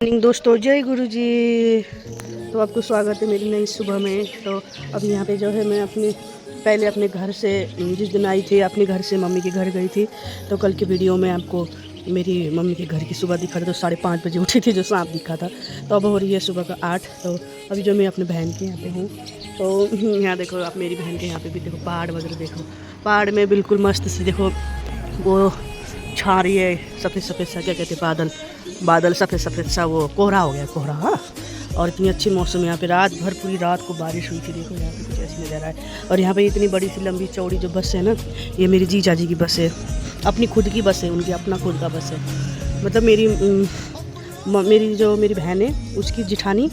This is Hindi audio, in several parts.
मॉर्निंग दोस्तों, जय गुरु जी। तो आपको स्वागत है मेरी नई सुबह में। तो अब यहाँ पे जो है मैं पहले अपने घर से जिस दिन आई थी अपने घर से मम्मी के घर गई थी। तो कल की वीडियो में आपको मेरी मम्मी के घर की सुबह दिखा था। तो 5:30 बजे उठी थी जो सांप दिखा था। तो अब हो रही है सुबह का 8। तो अभी जो मैं अपने बहन के यहाँ पे हूँ। तो यहाँ देखो आप मेरी बहन के यहाँ पे भी देखो पहाड़ वगैरह देखो। पहाड़ में बिल्कुल मस्त सी देखो वो छा रही है सफ़ेद सफ़ेद सा, क्या कहते हैं, बादल सफ़ेद सफ़ेद सा, वो कोहरा हो गया कोहरा। हाँ, और इतनी अच्छी मौसम यहाँ पे रात भर पूरी रात को बारिश हुई थी। देखो यहाँ पे कुछ ऐसी नज़र आए। और यहाँ पे इतनी बड़ी सी लंबी चौड़ी जो बस है ना, ये मेरी जीजा जी की बस है, अपनी खुद की बस है, उनकी अपना खुद का बस है। मतलब मेरी बहन है उसकी जिठानी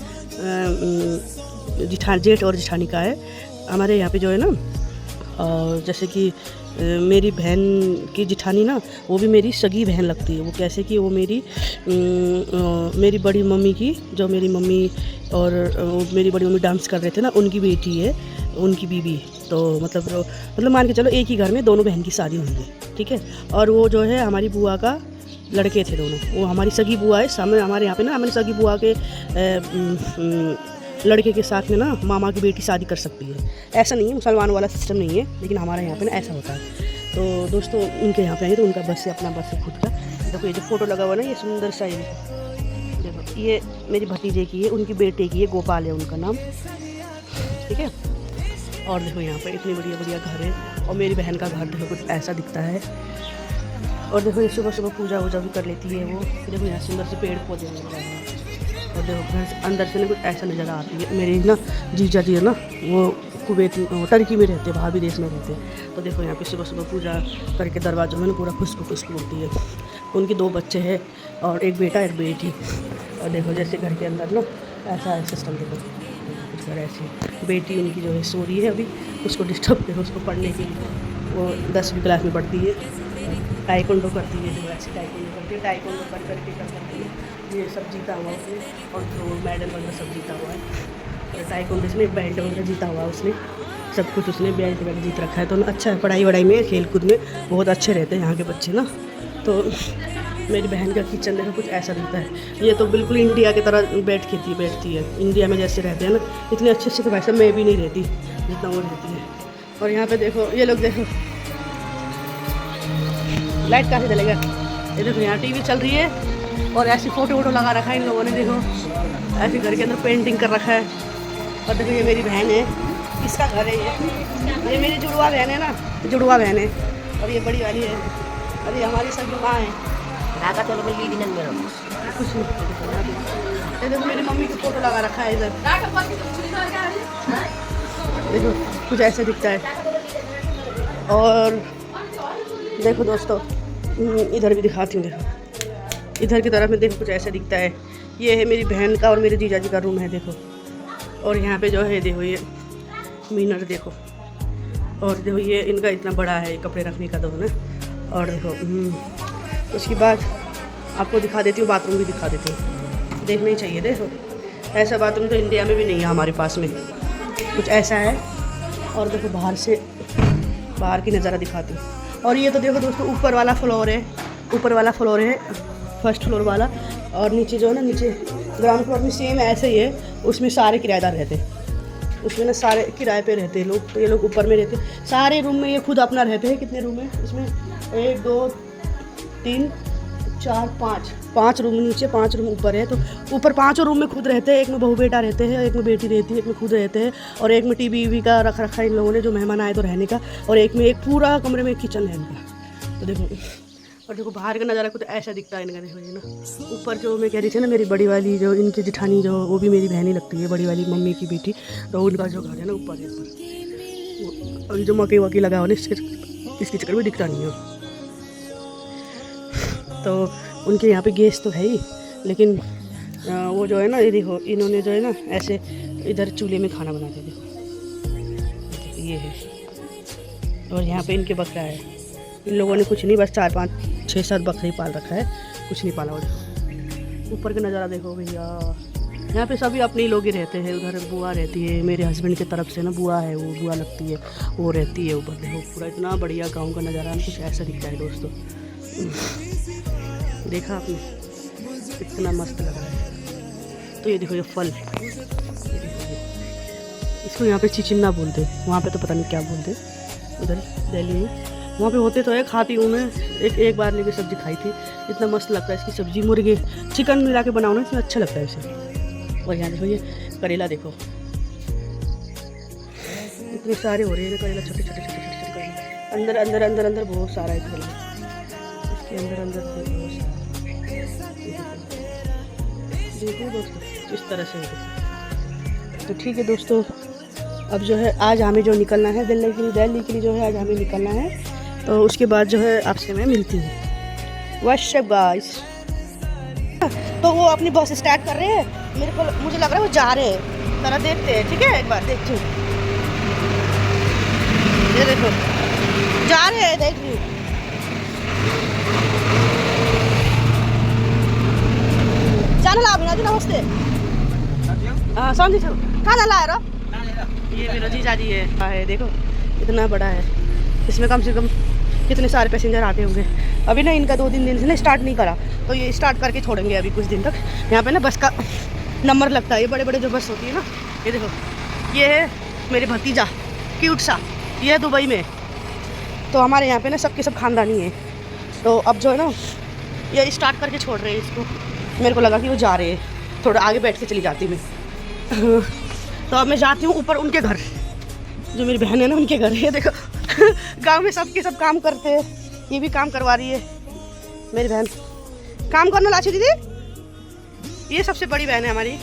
जेठ और जिठानी का है हमारे यहाँ पे जो है ना। और जैसे कि मेरी बहन की जिठानी ना, वो भी मेरी सगी बहन लगती है। वो कैसे कि वो मेरी बड़ी मम्मी की, जो मेरी मम्मी और मेरी बड़ी मम्मी डांस कर रहे थे ना, उनकी बेटी है, उनकी बीबी। तो मतलब मान के चलो एक ही घर में दोनों बहन की शादी हुई है, ठीक है। और वो जो है हमारी बुआ का लड़के थे दोनों। वो हमारी सगी बुआ है सामने हमारे यहाँ पे ना, हमारी सगी बुआ के लड़के के साथ में ना मामा की बेटी शादी कर सकती है। ऐसा नहीं है, मुसलमान वाला सिस्टम नहीं है, लेकिन हमारे यहाँ पे ना ऐसा होता है। तो दोस्तों उनके यहाँ पे आए तो उनका बस है, अपना बस है खुद का। देखो ये जो फ़ोटो लगा हुआ ना, ये सुंदर सा है। देखो ये मेरी भतीजे की है, उनकी बेटे की है, गोपाल है उनका नाम, ठीक है। और देखो यहाँ पर इतनी बढ़िया बढ़िया घर है। और मेरी बहन का घर देखो कुछ ऐसा दिखता है। और देखो ये सुबह सुबह पूजा वूजा भी कर लेती है वो। देखो यहाँ सुंदर से पेड़ पौधे लग रहे हैं। और देखो घर अंदर से ना कुछ ऐसा नज़र आती है। मेरी ना जीजा जी है ना, वो कुवैत टर्की में रहते हैं, बाहर विदेश में रहते हैं। तो देखो यहाँ पे सुबह सुबह पूजा करके दरवाज़ों में ना पूरा खुशबू होती है। उनके 2 बच्चे हैं और एक बेटा एक बेटी। और देखो जैसे घर के अंदर ना ऐसा है सिस्टम। देखो कुछ घर ऐसी। बेटी उनकी जो है सो रही है अभी, उसको डिस्टर्ब करो, उसको पढ़ने के लिए। वो 10वीं क्लास में पढ़ती है, टाइकोंडो करती है। जो ऐसे टाइकोंडो करती है, टाइकोंडो कर करके करती है। ये सब जीता हुआ उसने, और जो मेडल वगैरह सब जीता हुआ है। और टाइकोंडो में बेल्ट वगैरह जीता हुआ उसने, सब कुछ उसने बेल्ट वगैरह जीत रखा है। तो अच्छा है, पढ़ाई वढ़ाई में खेल कूद में बहुत अच्छे रहते हैं यहाँ के बच्चे ना। तो मेरी बहन का किचन देखो कुछ ऐसा दिखता है। ये तो बिल्कुल इंडिया की तरह बैठती है। इंडिया में जैसे रहते हैं ना, इतने अच्छे से तो वैसे मैं भी नहीं रहती जितना वो रहती है। और यहाँ पे देखो ये लोग, देखो लाइट कहाँ से चलेगा। ये देखो यहाँ टीवी चल रही है और ऐसी फ़ोटो लगा रखा है इन लोगों ने। देखो ऐसे घर के अंदर पेंटिंग कर रखा है। और देखो ये मेरी बहन है, इसका घर है ये मेरी जुड़वा बहन है ना, जुड़वा बहन है। और ये बड़ी वाली है, और ये हमारी सगी माँ है। कुछ नहीं, ये देखो मेरी मम्मी की फ़ोटो लगा रखा है इधर। देखो कुछ ऐसे दिखता है। और देखो दोस्तों इधर भी दिखाती हूँ। देखो इधर की तरफ में देखो कुछ ऐसा दिखता है। ये है मेरी बहन का और मेरे जीजा जी का रूम है, देखो। और यहाँ पे जो है देखो ये मीनर देखो। और देखो ये इनका इतना बड़ा है कपड़े रखने का दोनों। और देखो उसके बाद आपको दिखा देती हूँ, बाथरूम भी दिखा देती हूँ। देखना ही चाहिए। देखो ऐसा बाथरूम तो इंडिया में भी नहीं है, हमारे पास में कुछ ऐसा है। और देखो बाहर की नज़ारा दिखाती हूँ। और ये तो देखो दोस्तों ऊपर वाला फ्लोर है, फर्स्ट फ्लोर वाला। और नीचे जो है ना, नीचे ग्राउंड फ्लोर में सेम ऐसे ही है। उसमें सारे किराएदार रहते हैं, उसमें ना सारे किराए पे रहते हैं लोग। तो ये लोग ऊपर में रहते हैं सारे रूम में, ये खुद अपना रहते हैं। कितने रूम है इसमें? 1 2 3 4 5 रूम नीचे, 5 रूम ऊपर है। तो ऊपर 5 रूम में खुद रहते हैं। एक में बहू बेटा रहते हैं, एक में बेटी रहती है, एक में खुद रहते हैं। और एक में टीवी का रखा है इन लोगों ने, जो मेहमान आए तो रहने का। और एक में एक पूरा कमरे में किचन है इनका। तो देखो, और देखो बाहर का नज़ारा कुछ ऐसा दिखता है इनका। देखो ये ना ऊपर जो मैं कह रही थी ना, मेरी बड़ी वाली जो इनकी जिठानी जो, वो भी मेरी बहन ही लगती है, बड़ी वाली मम्मी की बेटी। तो उनका जो घर है ना ऊपर है ऊपर। और जो मकई वकी लगा हुआ ना, इसके चक्कर में दिखता नहीं है। तो उनके यहाँ पे गैस तो है ही, लेकिन वो जो है ना, ये देखो इन्होंने जो है ना ऐसे इधर चूल्हे में खाना बनाते। देखो ये है। और यहाँ पे इनके बकरा है। इन लोगों ने कुछ नहीं, बस 4 5 6 7 बकरे पाल रखा है, कुछ नहीं पाला। ऊपर का नज़ारा देखो भैया। यहाँ पे सभी अपने लोग ही रहते हैं। उधर बुआ रहती है, मेरे हस्बैंड की तरफ से ना बुआ है, वो बुआ लगती है, वो रहती है ऊपर। देखो पूरा इतना बढ़िया गाँव का नज़ारा कुछ ऐसा दिखता है दोस्तों। देखा आपने, कितना मस्त लग रहा है। तो ये देखो ये फल, इसको यहाँ पे चिचिन्ना बोलते, वहाँ पे तो पता नहीं क्या बोलते। उधर दिल्ली में वहाँ पे होते तो है, खाती हूँ मैं। एक बार लेके सब्ज़ी खाई थी, इतना मस्त लगता है इसकी सब्ज़ी। मुर्गे चिकन मिला के बनाओ ना, इसमें अच्छा लगता है इसे। और यहाँ देखो ये करेला, देखो इतने सारे हो रहे हैं करेला, छोटे छोटे छोटे छोटे छोटे करेला। अंदर अंदर अंदर अंदर बहुत सारा है करेला, इसके अंदर अंदर बहुत सारा। देखो दोस्तों इस तरह से। तो ठीक है दोस्तों, अब जो है आज हमें जो निकलना है दिल्ली के लिए जो है आज हमें निकलना है। तो उसके बाद जो है आपसे मैं मिलती हूँ। WhatsApp guys. तो वो अपनी बस स्टार्ट कर रहे हैं, मुझे लग रहा है वो जा रहे हैं, जरा देखते हैं। ठीक है, एक बार देखती हूँ। ये देखो जा रहे हैं, देख रही हूँ। जाने ला बिना नमस्ते। हाँ समझी छो कहाँ ला रहा? ये मेरा जीजा जी है, देखो इतना बड़ा है। इसमें कम से कम कितने सारे पैसेंजर आते होंगे। अभी ना इनका 2-3 दिन से ना स्टार्ट नहीं करा, तो ये स्टार्ट करके छोड़ेंगे अभी कुछ दिन तक। यहाँ पे ना बस का नंबर लगता है, ये बड़े बड़े जो बस होती है ना। ये देखो ये है मेरे भतीजा क्यूट सा, ये है दुबई में। तो हमारे यहाँ पे ना सबके सब खानदानी है। तो अब जो है ना ये स्टार्ट करके छोड़ रहे हैं इसको। मेरे को लगा कि वो जा रहे हैं, थोड़ा आगे बैठ के चली जाती मैं। तो अब मैं जाती हूँ ऊपर उनके घर, जो मेरी बहन है ना उनके घर। ये देखो गांव में सबके सब काम करते हैं, ये भी काम करवा रही है मेरी बहन। काम करना लाची दीदी, ये सबसे बड़ी बहन है हमारी।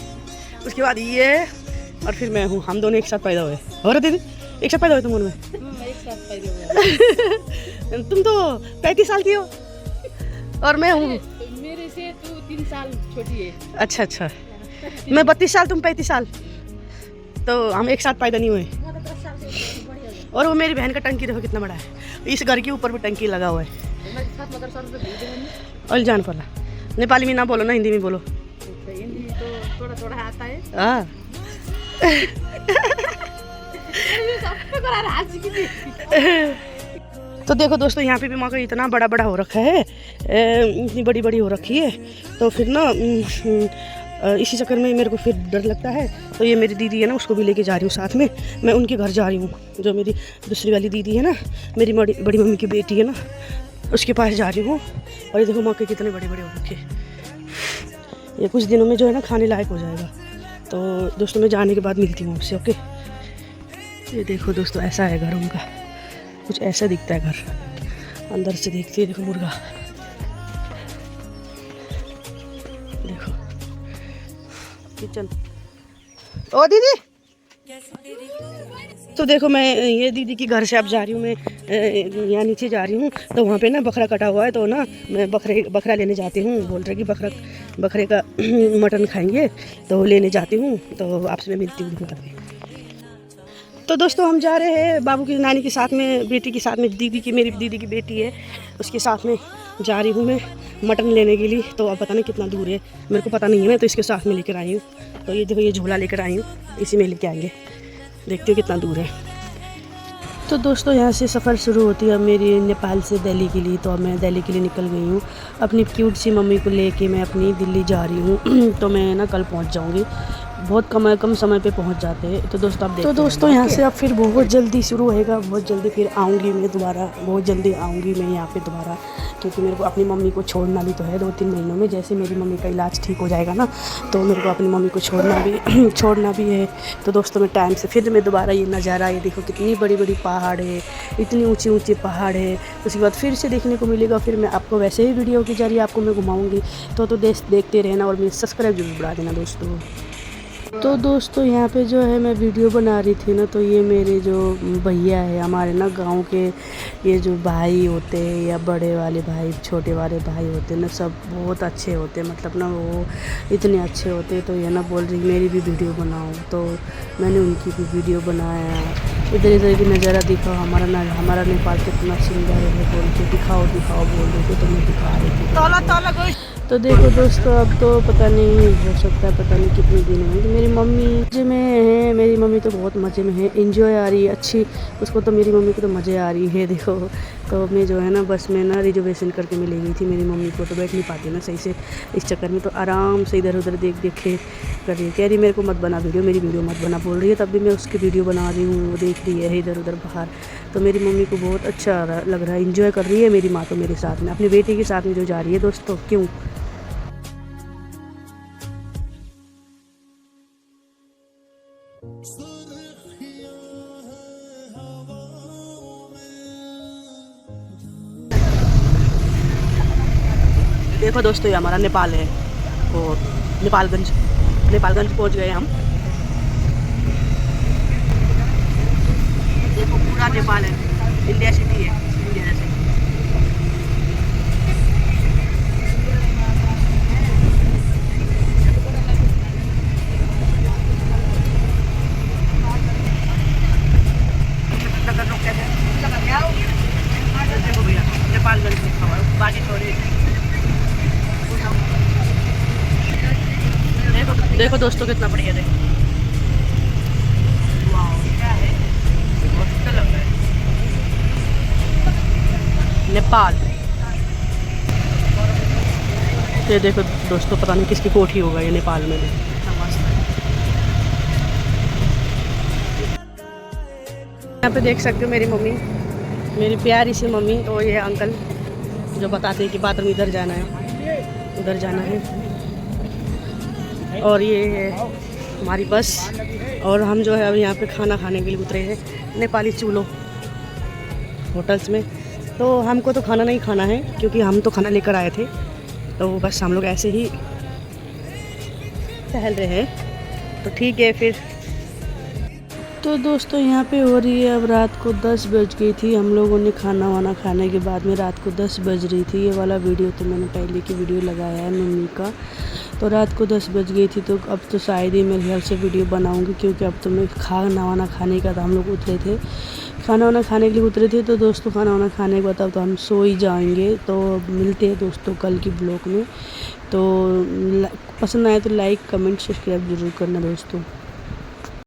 उसके बाद ये और फिर मैं हूँ, हम दोनों एक साथ पैदा हुए। और दीदी एक साथ पैदा हुए तुम दोनों में? एक साथ पैदा हुए। तुम तो 35 साल की हो और मैं हूँ मेरे से तू 3 साल छोटी है। अच्छा अच्छा, मैं 32 साल, तुम 35 साल, तो हम एक साथ पैदा नहीं हुए। और वो मेरी बहन का टंकी देखो कितना बड़ा है, इस घर के ऊपर भी टंकी लगा हुआ है। और जान पड़ा, नेपाली में ना बोलो ना, हिंदी में बोलो। हिंदी तो थोड़ा थोड़ा आता है। हाँ तो देखो दोस्तों, यहाँ पे भी मकई इतना बड़ा बड़ा हो रखा है, इतनी बड़ी बड़ी हो रखी है। तो फिर ना इसी चक्कर में मेरे को फिर डर लगता है। तो ये मेरी दीदी है ना, उसको भी लेके जा रही हूँ साथ में। मैं उनके घर जा रही हूँ, जो मेरी दूसरी वाली दीदी है ना, मेरी बड़ी मम्मी की बेटी है ना, उसके पास जा रही हूँ। और ये देखो मकई कितने बड़े बड़े हो रखे, ये कुछ दिनों में जो है ना खाने लायक हो जाएगा। तो दोस्तों मैं जाने के बाद मिलती हूँ आपसे, ओके। ये देखो दोस्तों ऐसा है घर उनका, कुछ ऐसा दिखता है घर अंदर से। देखती है देखो मुर्गा, देखो किचन। ओ दीदी, तो देखो मैं ये दीदी के घर से अब जा रही हूँ, मैं यहाँ नीचे जा रही हूँ। तो वहाँ पे ना बकरा कटा हुआ है, तो ना मैं बकरा लेने जाती हूँ। बोल रहे कि बकरे का मटन खाएंगे, तो लेने जाती हूँ। तो आपसे मैं मिलती हूँ बाद में। तो दोस्तों हम जा रहे हैं बाबू की नानी के साथ में, बेटी के साथ में, मेरी दीदी की बेटी है उसके साथ में जा रही हूँ मैं मटन लेने के लिए। तो अब पता नहीं कितना दूर है, मेरे को पता नहीं है, मैं तो इसके साथ में लेकर आई हूँ। तो ये देखो ये झोला लेकर आई हूँ, इसी में लेके आएंगे, देखते हो कितना दूर है। तो दोस्तों यहाँ से सफ़र शुरू होती है मेरी नेपाल से दिल्ली के लिए। तो अब मैं दिल्ली के लिए निकल गई हूँ, अपनी क्यूट सी मम्मी को लेके मैं अपनी दिल्ली जा रही हूँ। तो मैं ना कल पहुँच जाऊँगी, बहुत कम समय पे पहुंच जाते हैं। तो दोस्तों आप देखते हैं। तो दोस्तों यहाँ से अब फिर बहुत जल्दी शुरू होएगा, बहुत जल्दी फिर आऊँगी मैं दोबारा, बहुत जल्दी आऊँगी मैं यहाँ पे दोबारा। क्योंकि मेरे को अपनी मम्मी को छोड़ना भी तो है 2-3 महीनों में। जैसे मेरी मम्मी का इलाज ठीक हो जाएगा ना, तो मेरे को अपनी मम्मी को छोड़ना भी है। तो दोस्तों मैं टाइम से फिर मैं दोबारा ये नज़ारा, ये देखो कितनी बड़ी बड़ी पहाड़ है, इतनी ऊँची ऊँची पहाड़ है। उसके बाद फिर से देखने को मिलेगा। फिर मैं आपको वैसे ही वीडियो के जरिए आपको मैं घुमाऊँगी। तो देखते रहना और मेरे सब्सक्राइब जरूर बढ़ा देना दोस्तों। तो दोस्तों यहाँ पे जो है मैं वीडियो बना रही थी ना, तो ये मेरे जो भैया है हमारे ना गांव के, ये जो भाई होते हैं या बड़े वाले भाई छोटे वाले भाई होते हैं ना, सब बहुत अच्छे होते हैं, मतलब ना वो इतने अच्छे होते हैं। तो ये ना बोल रही मेरी भी वीडियो बनाओ, तो मैंने उनकी भी वीडियो बनाया। इधर की नज़ारा दिखाओ, हमारा नेपाल कितना सुंदर है बोल के दिखाओ बोल रहे थे, तो मैं दिखा रही थी। तो देखो दोस्तों अब तो पता नहीं हो सकता है, पता नहीं कितने दिन होंगे। मेरी मम्मी मज़े में है, मेरी मम्मी तो बहुत मज़े में है, एंजॉय आ रही है अच्छी उसको। तो मेरी मम्मी को तो मज़े आ रही है देखो। तो मैं जो है ना बस में ना रिजर्वेशन करके मैं ले गई थी मेरी मम्मी को, तो बैठ नहीं पाती ना सही से, इस चक्कर में तो आराम से इधर उधर देख के कर रही है, कह रही मेरे को मत बना वीडियो, मेरी वीडियो मत बना बोल रही है। तब भी मैं उसकी वीडियो बना रही हूँ, वो देख रही है इधर उधर बाहर। तो मेरी मम्मी को बहुत अच्छा लग रहा है, इंजॉय कर रही है मेरी माँ तो मेरे साथ में, अपनी बेटी के साथ में जो जा रही है दोस्तों। क्यों देखो दोस्तों, ये हमारा नेपाल है और नेपालगंज पहुंच गए हम। देखो पूरा नेपाल है, इंडिया सिटी है, इंडिया जैसे। देखो भैया नेपालगंज लिखा हुआ है, बाकी थोड़ी। देखो दोस्तों कितना बढ़िया, देखो वाह क्या है, बहुत अच्छा लग रहा है। नेपाल, ये देखो दोस्तों, पता नहीं किसकी कोठी होगा ये नेपाल में। यहाँ पे देख सकते हो मेरी मम्मी, मेरी प्यारी सी मम्मी। और ये अंकल जो बताते हैं कि बाथरूम इधर जाना है, उधर जाना है। और ये है हमारी बस, और हम जो है अब यहाँ पे खाना खाने के लिए उतरे हैं नेपाली चूल्हों होटल्स में। तो हमको तो खाना नहीं खाना है क्योंकि हम तो खाना लेकर आए थे, तो बस हम लोग ऐसे ही टहल रहे हैं। तो ठीक है फिर। तो दोस्तों यहाँ पे हो रही है, अब रात को 10 बज गई थी। हम लोगों ने खाना वाना खाने के बाद में रात को 10 बज रही थी। ये वाला वीडियो तो मैंने पहले की वीडियो लगाया है मम्मी का। तो रात को 10 बज गई थी, तो अब तो शायद ही मेरे ख्याल से वीडियो बनाऊंगी, क्योंकि अब तो मैं खाना वाना खाने का, तो हम लोग उतरे थे खाना वाना खाने के लिए उतरे थे। तो दोस्तों खाना वाना खाने के बाद अब तो हम सो ही जाएंगे। तो मिलते हैं दोस्तों कल की ब्लॉग में। तो पसंद आए तो लाइक कमेंट सब्सक्राइब ज़रूर करना दोस्तों।